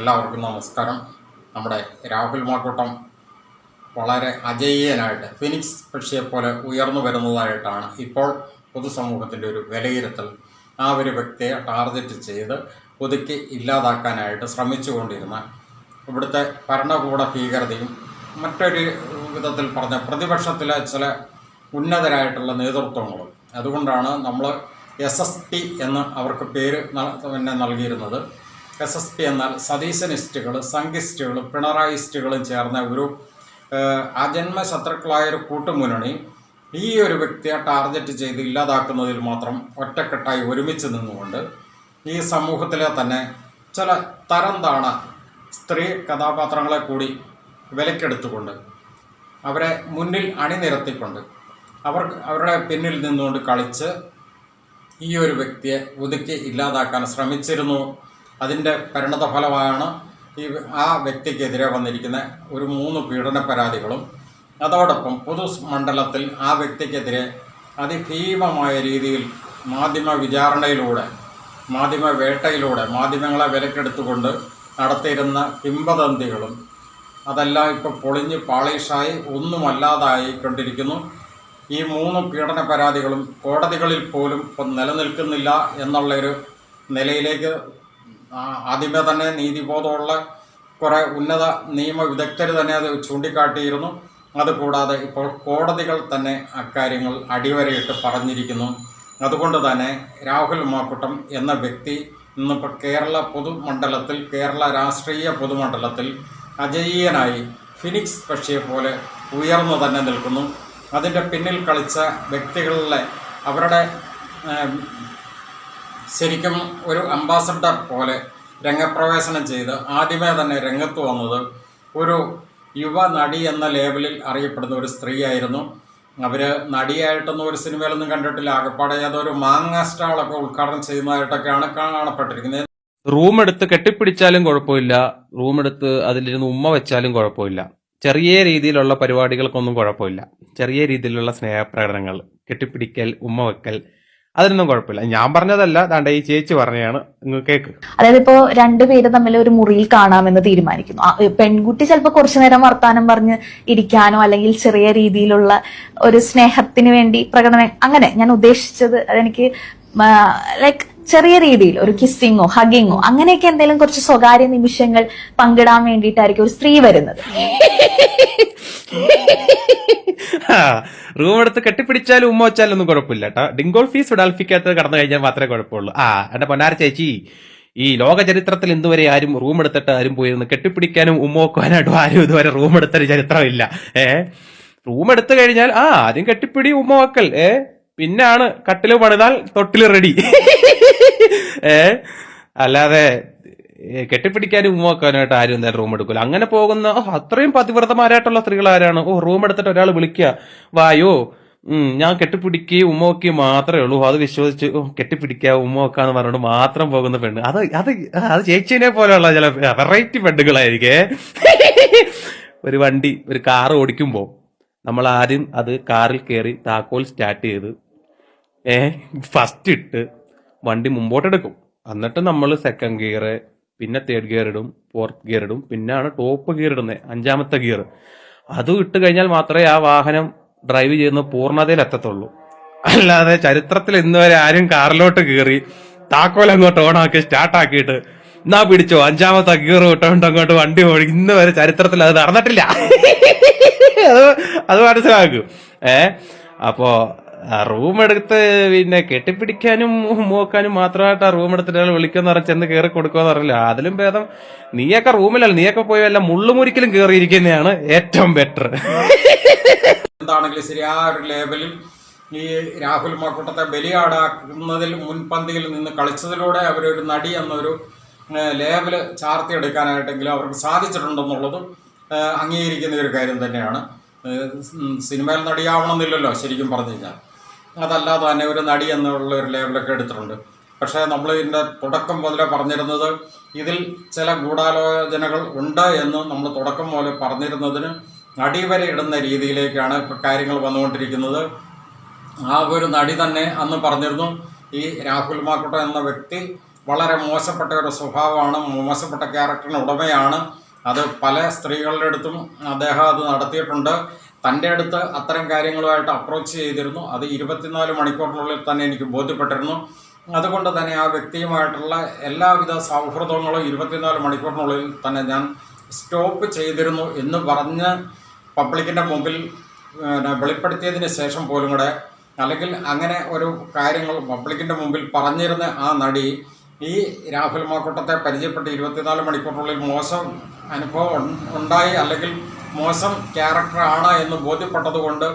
എല്ലാവർക്കും നമസ്കാരം. നമ്മുടെ രാഹുൽ മാക്കൂട്ടം വളരെ അജയ്യനായിട്ട് ഫിനിക്സ് പക്ഷിയെപ്പോലെ ഉയർന്നു വരുന്നതായിട്ടാണ് ഇപ്പോൾ പൊതുസമൂഹത്തിൻ്റെ ഒരു വിലയിരുത്തൽ. ആ ഒരു വ്യക്തിയെ ടാർഗറ്റ് ചെയ്ത് ഒതുക്കി ഇല്ലാതാക്കാനായിട്ട് ശ്രമിച്ചുകൊണ്ടിരുന്ന ഇവിടുത്തെ ഭരണകൂട ഭീകരതയും മറ്റൊരു വിധത്തിൽ പറഞ്ഞ പ്രതിപക്ഷത്തിലെ ചില ഉന്നതരായിട്ടുള്ള നേതൃത്വങ്ങളും, അതുകൊണ്ടാണ് നമ്മൾ SSP എന്ന് അവർക്ക് പേര് നൽകിയിരുന്നത്. SSP എന്നാൽ സതീശനിസ്റ്റുകൾ, സംഘിസ്റ്റുകളും പിണറായിസ്റ്റുകളും ചേർന്ന ഒരു അജന്മ ശത്രുക്കളായൊരു കൂട്ടുമുന്നണി ഈ ഒരു വ്യക്തിയെ ടാർഗറ്റ് ചെയ്ത് ഇല്ലാതാക്കുന്നതിൽ മാത്രം ഒറ്റക്കെട്ടായി ഒരുമിച്ച് നിന്നുകൊണ്ട് ഈ സമൂഹത്തിലെ തന്നെ ചില തരം താണ സ്ത്രീ കഥാപാത്രങ്ങളെ കൂടി വിലക്കെടുത്തുകൊണ്ട് അവരെ മുന്നിൽ അണിനിരത്തിക്കൊണ്ട് അവരുടെ പിന്നിൽ നിന്നുകൊണ്ട് കളിച്ച് ഈ ഒരു വ്യക്തിയെ ഒതുക്കി ഇല്ലാതാക്കാൻ ശ്രമിച്ചിരുന്നു. അതിൻ്റെ പരിണതഫലമാണ് ആ വ്യക്തിക്കെതിരെ വന്നിരിക്കുന്ന ഒരു 3 പീഡന പരാതികളും അതോടൊപ്പം പൊതുമണ്ഡലത്തിൽ ആ വ്യക്തിക്കെതിരെ അതിഭീമമായ രീതിയിൽ മാധ്യമ വിചാരണയിലൂടെ, മാധ്യമ വേട്ടയിലൂടെ മാധ്യമങ്ങളെ വിലക്കെടുത്തുകൊണ്ട് നടത്തിയിരുന്ന കിംവദന്തികളും അതെല്ലാം ഇപ്പോൾ പൊളിഞ്ഞ് പാളീഷായി ഒന്നുമല്ലാതായിക്കൊണ്ടിരിക്കുന്നു. ഈ 3 പീഡന പരാതികളും കോടതികളിൽ പോലും ഇപ്പം നിലനിൽക്കുന്നില്ല എന്നുള്ളൊരു നിലയിലേക്ക് ആദ്യമേ തന്നെ നീതിബോധമുള്ള കുറേ ഉന്നത നിയമ വിദഗ്ധർ തന്നെ അത് ചൂണ്ടിക്കാട്ടിയിരുന്നു. അതുകൂടാതെ ഇപ്പോൾ കോടതികൾ തന്നെ അക്കാര്യങ്ങൾ അടിവരയിട്ട് പറഞ്ഞിരിക്കുന്നു. അതുകൊണ്ട് തന്നെ രാഹുൽ മാക്കൂട്ടം എന്ന വ്യക്തി ഇന്നിപ്പോൾ കേരള പൊതുമണ്ഡലത്തിൽ, കേരള രാഷ്ട്രീയ പൊതുമണ്ഡലത്തിൽ അജയ്യനായി ഫിനിക്സ് പക്ഷിയെപ്പോലെ ഉയർന്നു തന്നെ നിൽക്കുന്നു. അതിൻ്റെ പിന്നിൽ കളിച്ച വ്യക്തികളിലെ അവരുടെ ശരിക്കും ഒരു അംബാസഡർ പോലെ രംഗപ്രവേശനം ചെയ്ത് ആദ്യമേ തന്നെ രംഗത്ത് വന്നത് ഒരു യുവ നടി എന്ന ലേബലിൽ അറിയപ്പെടുന്ന ഒരു സ്ത്രീയായിരുന്നു. അവർ നടിയായിട്ടൊന്നും ഒരു സിനിമയിലൊന്നും കണ്ടിട്ടില്ല. ആകപ്പാടെ ഏതൊരു മാങ്ങ സ്റ്റാളൊക്കെ ഉദ്ഘാടനം ചെയ്യുന്നതായിട്ടൊക്കെയാണ് കാണപ്പെട്ടിരിക്കുന്നത്. റൂം എടുത്ത് കെട്ടിപ്പിടിച്ചാലും കുഴപ്പമില്ല, റൂം എടുത്ത് അതിലിരുന്ന് ഉമ്മ വെച്ചാലും കുഴപ്പമില്ല, ചെറിയ രീതിയിലുള്ള പരിപാടികൾക്കൊന്നും കുഴപ്പമില്ല, ചെറിയ രീതിയിലുള്ള സ്നേഹപ്രകടനങ്ങൾ, കെട്ടിപ്പിടിക്കൽ, ഉമ്മ വെക്കൽ, അതിനൊന്നും കുഴപ്പമില്ല. ഞാൻ പറഞ്ഞതല്ല, ദാണ്ട ഈ ചേച്ചി പറഞ്ഞതാണ്, കേക്ക്. അതായത് ഇപ്പോ രണ്ടുപേര് തമ്മിൽ ഒരു മുറിയിൽ കാണാമെന്ന് തീരുമാനിക്കുന്നു. പെൺകുട്ടി ചിലപ്പോൾ കുറച്ചു നേരം വർത്താനം പറഞ്ഞ് ഇരിക്കാനോ അല്ലെങ്കിൽ ചെറിയ രീതിയിലുള്ള ഒരു സ്നേഹത്തിന് വേണ്ടി പ്രകടനം, അങ്ങനെ ഞാൻ ഉദ്ദേശിച്ചത് അതെനിക്ക് ലൈക്ക് ചെറിയ രീതിയിൽ ഒരു കിസ്സിങ്ങോ ഹഗിങ്ങോ അങ്ങനെയൊക്കെ എന്തെങ്കിലും കുറച്ച് സ്വകാര്യ നിമിഷങ്ങൾ പങ്കിടാൻ വേണ്ടിയിട്ടായിരിക്കും ഒരു സ്ത്രീ വരുന്നത്. റൂം എടുത്ത് കെട്ടിപ്പിടിച്ചാലും ഉമ്മ വെച്ചാലും ഒന്നും കുഴപ്പമില്ല കേട്ടോ. ഡിങ്കോൾഫീസ് ഫിഡാൽഫിക്കകത്ത് കടന്നു കഴിഞ്ഞാൽ മാത്രമേ കുഴപ്പമുള്ളൂ. എന്റെ പൊന്നാര ചേച്ചി, ഈ ലോക ചരിത്രത്തിൽ ഇന്നുവരെ ആരും റൂം എടുത്തിട്ട് ആരും പോയിരുന്നു കെട്ടിപ്പിടിക്കാനും ഉമ്മ വെക്കാനായിട്ടും ആരും ഇതുവരെ റൂം എടുത്തൊരു ചരിത്രമില്ല. റൂം എടുത്തു കഴിഞ്ഞാൽ ആദ്യം കെട്ടിപ്പിടി ഉമ്മ വെക്കൽ, പിന്നാണ് കട്ടില് പണിതാൽ തൊട്ടില് റെഡി. അല്ലാതെ കെട്ടിപ്പിടിക്കാനും ഉമ്മ വെക്കാനായിട്ട് ആരും എന്തായാലും റൂം എടുക്കില്ല. അങ്ങനെ പോകുന്ന അത്രയും പതിവ്രതമാരായിട്ടുള്ള സ്ത്രീകൾ ആരാണ്? റൂം എടുത്തിട്ട് ഒരാൾ വിളിക്കുക, വായോ ഞാൻ കെട്ടിപ്പിടിക്കുകയും ഉമ്മ വെക്കുകയും മാത്രമേ ഉള്ളൂ, അത് വിശ്വസിച്ച് കെട്ടിപ്പിടിക്കുക ഉമ്മ വെക്കാന്ന് പറഞ്ഞുകൊണ്ട് മാത്രം പോകുന്ന പെണ്ണ്. അത് ചേച്ചിനെ പോലെയുള്ള ചില വെറൈറ്റി പെണ്ണുകളായിരിക്കേ. ഒരു കാറ് ഓടിക്കുമ്പോൾ നമ്മൾ ആദ്യം അത് കാറിൽ കയറി താക്കോൽ സ്റ്റാർട്ട് ചെയ്ത് ഫസ്റ്റ് ഇട്ട് വണ്ടി മുമ്പോട്ടെടുക്കും. എന്നിട്ട് നമ്മൾ സെക്കൻഡ് ഗിയർ, പിന്നെ തേർഡ് ഗിയർ ഇടും, ഫോർത്ത് ഗിയർ ഇടും, പിന്നാണ് ടോപ്പ് ഗിയർ ഇടുന്നത്, 5ാമത്തെ ഗിയർ. അതും ഇട്ട് കഴിഞ്ഞാൽ മാത്രമേ ആ വാഹനം ഡ്രൈവ് ചെയ്യുന്ന പൂർണ്ണതയിൽ എത്തത്തുള്ളൂ. അല്ലാതെ ചരിത്രത്തിൽ ഇന്ന് വരെ ആരും കാറിലോട്ട് കയറി താക്കോൽ അങ്ങോട്ട് ഓണാക്കി സ്റ്റാർട്ടാക്കിയിട്ട് എന്നാ പിടിച്ചോ 5ാമത്തെ ഗിയർ ഇട്ടുകൊണ്ട് അങ്ങോട്ട് വണ്ടി ഓടി ഇന്ന് വരെ ചരിത്രത്തിൽ അത് നടന്നിട്ടില്ല. അത് മനസ്സിലാക്കും. അപ്പോ റൂം എടുത്ത് പിന്നെ കെട്ടിപ്പിടിക്കാനും നോക്കാനും മാത്രമായിട്ട് ആ റൂം എടുത്തിട്ട് ഒരാൾ വിളിക്കുമെന്ന് പറഞ്ഞാൽ ചെന്ന് കയറി കൊടുക്കുമെന്ന് പറഞ്ഞില്ല. അതിലും ഭേദം നീയൊക്കെ റൂമിലല്ല, നീയൊക്കെ പോയി വല്ല മുള്ളുമുരിക്കലും കയറിയിരിക്കുന്നതാണ് ഏറ്റവും ബെറ്റർ. എന്താണെങ്കിലും ശരി, ആ ഒരു ലേബലിൽ ഈ രാഹുൽ മാക്കൂട്ടത്തെ ബലിയാടാക്കുന്നതിൽ മുൻപന്തിയിൽ നിന്ന് കളിച്ചതിലൂടെ അവരൊരു നടി എന്നൊരു ലേബല് ചാർത്തിയെടുക്കാനായിട്ടെങ്കിലും അവർക്ക് സാധിച്ചിട്ടുണ്ടെന്നുള്ളത് അംഗീകരിക്കുന്ന ഒരു കാര്യം തന്നെയാണ്. സിനിമയിൽ നടിയാവണമെന്നില്ലല്ലോ ശരിക്കും പറഞ്ഞു കഴിഞ്ഞാൽ. അതല്ലാതെ തന്നെ ഒരു നടി എന്നുള്ള ഒരു ലേബലൊക്കെ എടുത്തിട്ടുണ്ട്. പക്ഷേ നമ്മൾ ഇതിൻ്റെ തുടക്കം മുതലേ പറഞ്ഞിരുന്നത് ഇതിൽ ചില ഗൂഢാലോചനകൾ ഉണ്ട് എന്ന് നമ്മൾ തുടക്കം മുതലേ പറഞ്ഞിരുന്നതിന് അടിവരയിടുന്ന രീതിയിലേക്കാണ് ഇപ്പോൾ കാര്യങ്ങൾ വന്നുകൊണ്ടിരിക്കുന്നത്. ആ ഒരു നടി തന്നെ അന്ന് പറഞ്ഞിരുന്നു, ഈ രാഹുൽ മാക്കൂട്ടം എന്ന വ്യക്തി വളരെ മോശപ്പെട്ട ഒരു സ്വഭാവമാണ്, മോശപ്പെട്ട ക്യാരക്ടറിന് ഉടമയാണ്. അത് പല സ്ത്രീകളുടെ അടുത്തും അദ്ദേഹം അത് നടത്തിയിട്ടുണ്ട്. തൻ്റെ അടുത്ത് അത്തരം കാര്യങ്ങളുമായിട്ട് അപ്രോച്ച് ചെയ്തിരുന്നു. അത് 24 മണിക്കൂറിനുള്ളിൽ തന്നെ എനിക്ക് ബോധ്യപ്പെട്ടിരുന്നു. അതുകൊണ്ട് തന്നെ ആ വ്യക്തിയുമായിട്ടുള്ള എല്ലാവിധ സൗഹൃദങ്ങളും 24 മണിക്കൂറിനുള്ളിൽ തന്നെ ഞാൻ സ്റ്റോപ്പ് ചെയ്തിരുന്നു എന്ന് പറഞ്ഞ് പബ്ലിക്കിൻ്റെ മുമ്പിൽ വെളിപ്പെടുത്തിയതിന് ശേഷം പോലും കൂടെ, അല്ലെങ്കിൽ അങ്ങനെ ഒരു കാര്യങ്ങൾ പബ്ലിക്കിൻ്റെ മുമ്പിൽ പറഞ്ഞിരുന്ന ആ നടി ഈ രാഹുൽ മാക്കൂട്ടത്തെ പരിചയപ്പെട്ട് 24 മണിക്കൂറിനുള്ളിൽ മോശം അനുഭവം ഉണ്ടായി, അല്ലെങ്കിൽ മോശം ക്യാരക്ടറാണ് എന്ന് ബോധ്യപ്പെട്ടതുകൊണ്ട്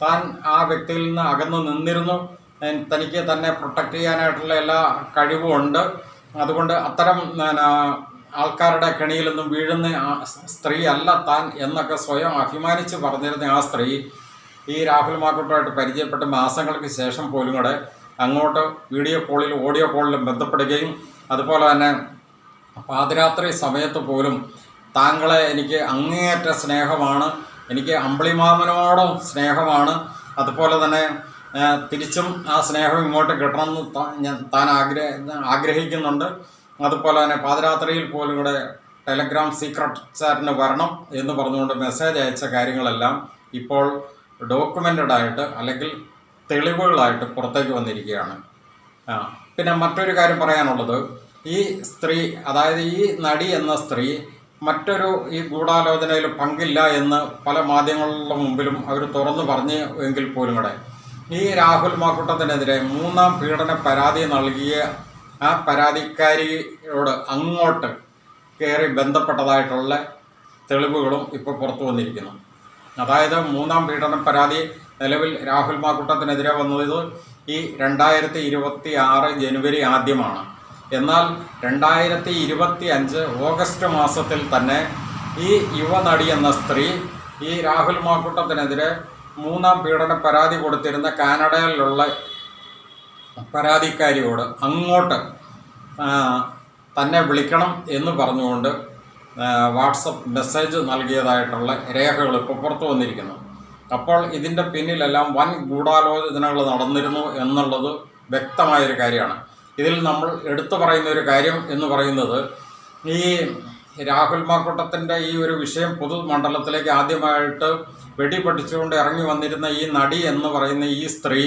താൻ ആ വ്യക്തിയിൽ നിന്ന് അകന്ന് നിന്നിരുന്നു. തനിക്ക് തന്നെ പ്രൊട്ടക്റ്റ് ചെയ്യാനായിട്ടുള്ള എല്ലാ കഴിവുമുണ്ട്. അതുകൊണ്ട് അത്തരം ആൾക്കാരുടെ കെണിയിലൊന്നും വീഴുന്ന സ്ത്രീ അല്ല താൻ എന്നൊക്കെ സ്വയം അഭിമാനിച്ച് പറഞ്ഞിരുന്ന ആ സ്ത്രീ ഈ രാഹുൽ മാക്കൂട്ടുമായിട്ട് പരിചയപ്പെട്ട മാസങ്ങൾക്ക് ശേഷം പോലും കൂടെ അങ്ങോട്ട് വീഡിയോ കോളിൽ ഓഡിയോ കോളിലും ബന്ധപ്പെടുകയും അതുപോലെ തന്നെ പാതിരാത്രി സമയത്ത് പോലും താങ്കളെ എനിക്ക് അങ്ങേയറ്റ സ്നേഹമാണ്, എനിക്ക് അമ്പിളിമാമനോടും സ്നേഹമാണ്, അതുപോലെ തന്നെ തിരിച്ചും ആ സ്നേഹം ഇങ്ങോട്ട് കിട്ടണമെന്ന് താൻ ആഗ്രഹിക്കുന്നുണ്ട്. അതുപോലെ തന്നെ പാതിരാത്രിയിൽ പോലും കൂടെ ടെലഗ്രാം സീക്രട്ട് ചാറ്റിന് വരണം എന്ന് പറഞ്ഞുകൊണ്ട് മെസ്സേജ് അയച്ച കാര്യങ്ങളെല്ലാം ഇപ്പോൾ ഡോക്യുമെൻ്റഡ് ആയിട്ട് അല്ലെങ്കിൽ തെളിവുകളായിട്ട് പുറത്തേക്ക് വന്നിരിക്കുകയാണ്. പിന്നെ മറ്റൊരു കാര്യം പറയാനുള്ളത്, ഈ സ്ത്രീ, അതായത് ഈ നടി എന്ന സ്ത്രീ മറ്റൊരു ഈ ഗൂഢാലോചനയിൽ പങ്കില്ല എന്ന് പല മാധ്യമങ്ങളുടെ മുമ്പിലും അവർ തുറന്നു പറഞ്ഞു എങ്കിൽ പോലും കൂടെ ഈ രാഹുൽ മാക്കൂട്ടത്തിനെതിരെ 3ാം പീഡന പരാതി നൽകിയ ആ പരാതിക്കാരിയോട് അങ്ങോട്ട് കയറി ബന്ധപ്പെട്ടതായിട്ടുള്ള തെളിവുകളും ഇപ്പോൾ പുറത്തു വന്നിരിക്കുന്നു. അതായത് 3ാം പീഡന പരാതി നിലവിൽ രാഹുൽ മാക്കൂട്ടത്തിനെതിരെ വന്നത് ഈ 2026 ജനുവരി ആദ്യമാണ്. എന്നാൽ 2025 ഓഗസ്റ്റ് മാസത്തിൽ തന്നെ ഈ യുവനടി എന്ന സ്ത്രീ ഈ രാഹുൽ മാക്കൂട്ടത്തിനെതിരെ 3ാം പീഡന പരാതി കൊടുത്തിരുന്ന കാനഡയിലുള്ള പരാതിക്കാരിയോട് അങ്ങോട്ട് തന്നെ വിളിക്കണം എന്ന് പറഞ്ഞുകൊണ്ട് വാട്സപ്പ് മെസ്സേജ് നൽകിയതായിട്ടുള്ള രേഖകൾ ഇപ്പോൾ പുറത്തു വന്നിരിക്കുന്നു. അപ്പോൾ ഇതിൻ്റെ പിന്നിലെല്ലാം വൻ ഗൂഢാലോചനകൾ നടന്നിരുന്നു എന്നുള്ളത് വ്യക്തമായൊരു കാര്യമാണ്. ഇതിൽ നമ്മൾ എടുത്തു പറയുന്ന ഒരു കാര്യം എന്ന് പറയുന്നത്, ഈ രാഹുൽ മാക്കൂട്ടത്തിൻ്റെ ഈ ഒരു വിഷയം പൊതുമണ്ഡലത്തിലേക്ക് ആദ്യമായിട്ട് വെടിപൊട്ടിച്ചുകൊണ്ട് ഇറങ്ങി വന്നിരുന്ന ഈ നടി എന്ന് പറയുന്ന ഈ സ്ത്രീ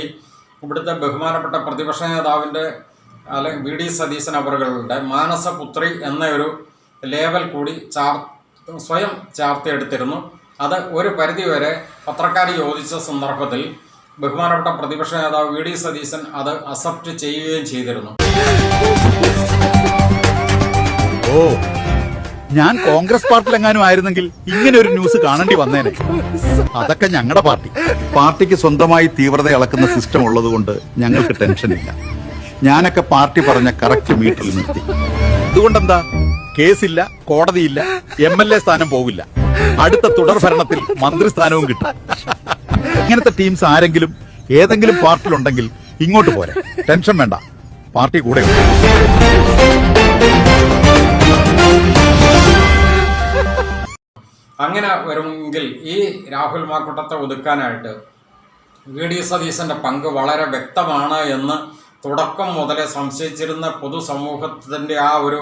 ഇവിടുത്തെ ബഹുമാനപ്പെട്ട പ്രതിപക്ഷ നേതാവിൻ്റെ അല്ലെങ്കിൽ വി ഡി സതീശൻ അവറുകളുടെ മാനസപുത്രി എന്ന ഒരു ലേബൽ കൂടി സ്വയം ചാർത്തിയെടുത്തിരുന്നു. അത് ഒരു പരിധിവരെ പത്രക്കാർ ചോദിച്ച സന്ദർഭത്തിൽ ബഹുമാനപ്പെട്ട പ്രതിപക്ഷ നേതാവ് വി ഡി സതീശൻ അത് അക്സെപ്റ്റ് ചെയ്യുകയും ചെയ്തിരുന്നു. ഓ, ഞാൻ കോൺഗ്രസ് പാർട്ടിയിലെങ്ങാനും ആയിരുന്നെങ്കിൽ ഇങ്ങനെ ഒരു ന്യൂസ് കാണേണ്ടി വന്നേനെ. അതൊക്കെ ഞങ്ങളുടെ പാർട്ടിക്ക് സ്വന്തമായി തീവ്രത അളക്കുന്ന സിസ്റ്റം ഉള്ളതുകൊണ്ട് ഞങ്ങൾക്ക് ടെൻഷനില്ല. ഞാനൊക്കെ പാർട്ടി പറഞ്ഞ കറക്റ്റ് മീറ്ററിൽ നിർത്തി. അതുകൊണ്ടെന്താ, കേസില്ല, കോടതിയില്ല, MLA സ്ഥാനം പോകില്ല, അടുത്ത തുടർ ഭരണത്തിൽ മന്ത്രിസ്ഥാനവും കിട്ടും. ഇങ്ങനത്തെ ടീംസ് ആരെങ്കിലും ഏതെങ്കിലും പാർട്ടിയിലുണ്ടെങ്കിൽ ഇങ്ങോട്ട് പോരെ, ടെൻഷൻ വേണ്ട, പാർട്ടി കൂടെ. അങ്ങനെ വരുമെങ്കിൽ ഈ രാഹുൽ മാക്കൂട്ടത്തെ ഒതുക്കാനായിട്ട് വി ഡി സതീശൻ്റെ പങ്ക് വളരെ വ്യക്തമാണ് എന്ന് തുടക്കം മുതലേ സംശയിച്ചിരുന്ന പൊതുസമൂഹത്തിൻ്റെ ആ ഒരു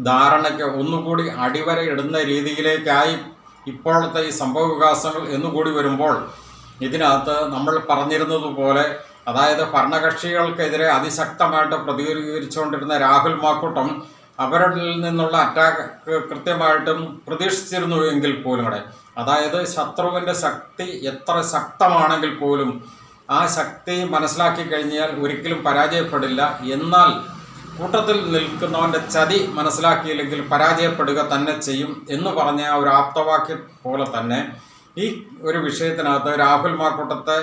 ധാരണയ്ക്ക് ഒന്നുകൂടി അടിവരയിടുന്ന രീതിയിലേക്കായി ഇപ്പോഴത്തെ ഈ സംഭവ വികാസങ്ങൾ എന്നുകൂടി വരുമ്പോൾ ഇതിനകത്ത് നമ്മൾ പറഞ്ഞിരുന്നതുപോലെ, അതായത് ഭരണകക്ഷികൾക്കെതിരെ അതിശക്തമായിട്ട് പ്രതികരിച്ചുകൊണ്ടിരുന്ന രാഹുൽ മാക്കൂട്ടം അവരിൽ നിന്നുള്ള അറ്റാക്ക് കൃത്യമായിട്ടും പ്രതീക്ഷിച്ചിരുന്നു എങ്കിൽ പോലും കൂടെ, അതായത് ശത്രുവിൻ്റെ ശക്തി എത്ര ശക്തമാണെങ്കിൽ പോലും ആ ശക്തി മനസ്സിലാക്കി കഴിഞ്ഞാൽ ഒരിക്കലും പരാജയപ്പെടില്ല. എന്നാൽ കൂട്ടത്തിൽ നിൽക്കുന്നവൻ്റെ ചതി മനസ്സിലാക്കിയില്ലെങ്കിൽ പരാജയപ്പെടുക തന്നെ ചെയ്യും എന്ന് പറഞ്ഞ ആ ഒരു ആപ്തവാക്യം പോലെ തന്നെ ഈ ഒരു വിഷയത്തിനകത്ത് രാഹുൽ മാക്കൂട്ടത്തെ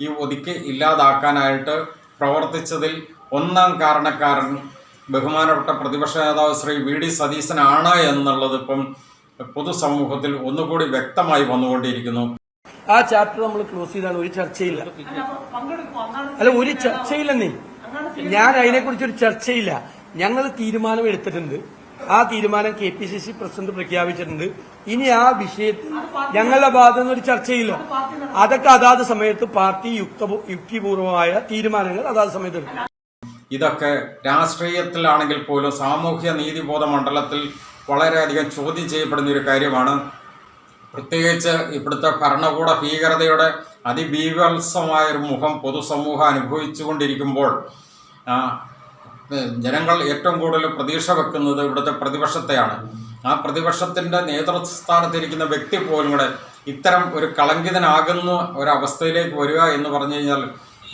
ഈ ഒതുക്കി ഇല്ലാതാക്കാനായിട്ട് പ്രവർത്തിച്ചതിൽ 1ാം കാരണക്കാരൻ ബഹുമാനപ്പെട്ട പ്രതിപക്ഷ നേതാവ് ശ്രീ വി ഡി സതീശനാണ് എന്നുള്ളത് ഇപ്പം പൊതുസമൂഹത്തിൽ ഒന്നുകൂടി വ്യക്തമായി വന്നുകൊണ്ടിരിക്കുന്നു. ആ ചാപ്റ്റർ നമ്മൾ ക്ലോസ് ചെയ്താണ്. ഒരു ചർച്ചയില്ല, അല്ല ഒരു ചർച്ചയില്ലെന്നേ. ഞാൻ അതിനെക്കുറിച്ചൊരു ചർച്ചയില്ല. ഞങ്ങൾ തീരുമാനം എടുത്തിട്ടുണ്ട്. ആ തീരുമാനം KPCC പ്രസിഡന്റ് പ്രഖ്യാപിച്ചിട്ടുണ്ട്. ഇനി ആ വിഷയത്തിൽ ഞങ്ങളുടെ ഭാഗത്തു നിന്ന് ഒരു ചർച്ചയില്ല. അതൊക്കെ അതാത് സമയത്ത് പാർട്ടി യുക്തിപൂർവമായ തീരുമാനങ്ങൾ അതാത് സമയത്ത് എടുക്കും. ഇതൊക്കെ രാഷ്ട്രീയത്തിലാണെങ്കിൽ പോലും സാമൂഹ്യ നീതിബോധ മണ്ഡലത്തിൽ വളരെയധികം ചോദ്യം ചെയ്യപ്പെടുന്ന ഒരു കാര്യമാണ്. പ്രത്യേകിച്ച് ഇവിടുത്തെ ഭരണകൂട ഭീകരതയുടെ അതിഭീവത്സമായൊരു മുഖം പൊതുസമൂഹം അനുഭവിച്ചുകൊണ്ടിരിക്കുമ്പോൾ ജനങ്ങൾ ഏറ്റവും കൂടുതൽ പ്രതീക്ഷ വെക്കുന്നത് ഇവിടുത്തെ പ്രതിപക്ഷത്തെയാണ്. ആ പ്രതിപക്ഷത്തിൻ്റെ നേതൃസ്ഥാനത്തിരിക്കുന്ന വ്യക്തി പോലും കൂടെ ഇത്തരം ഒരു കളങ്കിതനാകുന്ന ഒരവസ്ഥയിലേക്ക് വരിക എന്ന് പറഞ്ഞു കഴിഞ്ഞാൽ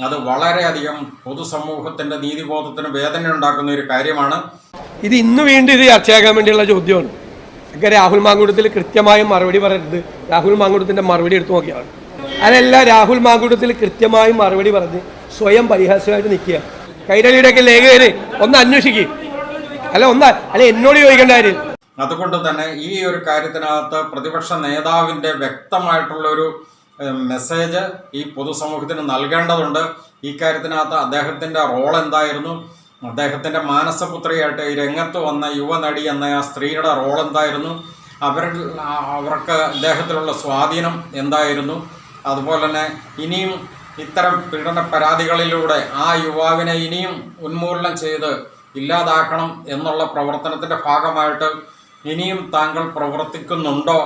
അത് വളരെയധികം പൊതുസമൂഹത്തിൻ്റെ നീതിബോധത്തിന് വേദന ഉണ്ടാക്കുന്ന ഒരു കാര്യമാണ്. ഇത് ഇന്ന് വീണ്ടും ഇത് ചർച്ചയാക്കാൻ വേണ്ടിയുള്ള ചോദ്യമാണ്. ഒക്കെ രാഹുൽ മാങ്കൂട്ടത്തിൽ കൃത്യമായും മറുപടി പറയുന്നത് രാഹുൽ മാങ്കൂട്ടത്തിൻ്റെ മറുപടി എടുത്തു നോക്കിയാണ്. അതല്ല, രാഹുൽ മാങ്കൂട്ടത്തിൽ കൃത്യമായും മറുപടി പറഞ്ഞ് സ്വയം പരിഹാസമായിട്ട് നിൽക്കുക. കൈരളിയുടെയൊക്കെ ലേഖകര് ഒന്ന് അന്വേഷിക്കുക. അല്ല എന്നോട് ചോദിക്കേണ്ട കാര്യം. അതുകൊണ്ട് തന്നെ ഈ ഒരു കാര്യത്തിനകത്ത് പ്രതിപക്ഷ നേതാവിൻ്റെ വ്യക്തമായിട്ടുള്ളൊരു മെസ്സേജ് ഈ പൊതുസമൂഹത്തിന് നൽകേണ്ടതുണ്ട്. ഈ കാര്യത്തിനകത്ത് അദ്ദേഹത്തിൻ്റെ റോൾ എന്തായിരുന്നു, അദ്ദേഹത്തിൻ്റെ മാനസപുത്രിയായിട്ട് ഈ രംഗത്ത് വന്ന യുവനടി എന്ന ആ സ്ത്രീയുടെ റോൾ എന്തായിരുന്നു, അവർക്ക് അദ്ദേഹത്തിലുള്ള സ്വാധീനം എന്തായിരുന്നു, അതുപോലെ തന്നെ ഇനിയും ഇത്തരം പീഡന പരാതികളിലൂടെ ആ യുവാവിനെ ഇനിയും ഉന്മൂലനം ചെയ്ത് ഇല്ലാതാക്കണം എന്നുള്ള പ്രവർത്തനത്തിൻ്റെ ഭാഗമായിട്ട് ഇനിയും താങ്കൾ പ്രവർത്തിക്കുന്നുണ്ടോ,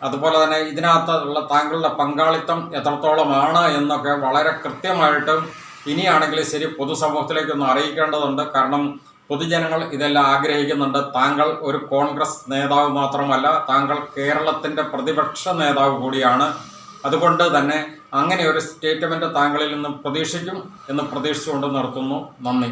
അതുപോലെ തന്നെ ഇതിനകത്തുള്ള താങ്കളുടെ പങ്കാളിത്തം എത്രത്തോളമാണ് എന്നൊക്കെ വളരെ കൃത്യമായിട്ട് ഇനിയാണെങ്കിൽ ശരി പൊതുസമൂഹത്തിലേക്കൊന്ന് അറിയിക്കേണ്ടതുണ്ട്. കാരണം പൊതുജനങ്ങൾ ഇതെല്ലാം ആഗ്രഹിക്കുന്നുണ്ട്. താങ്കൾ ഒരു കോൺഗ്രസ് നേതാവ് മാത്രമല്ല, താങ്കൾ കേരളത്തിൻ്റെ പ്രതിപക്ഷ നേതാവ് കൂടിയാണ്. അതുകൊണ്ട് തന്നെ അങ്ങനെ ഒരു സ്റ്റേറ്റ്മെൻറ്റ് താങ്കളിൽ നിന്നും പ്രതീക്ഷിക്കും എന്ന് പ്രതീക്ഷിച്ചുകൊണ്ട് നിർത്തുന്നു. നന്ദി.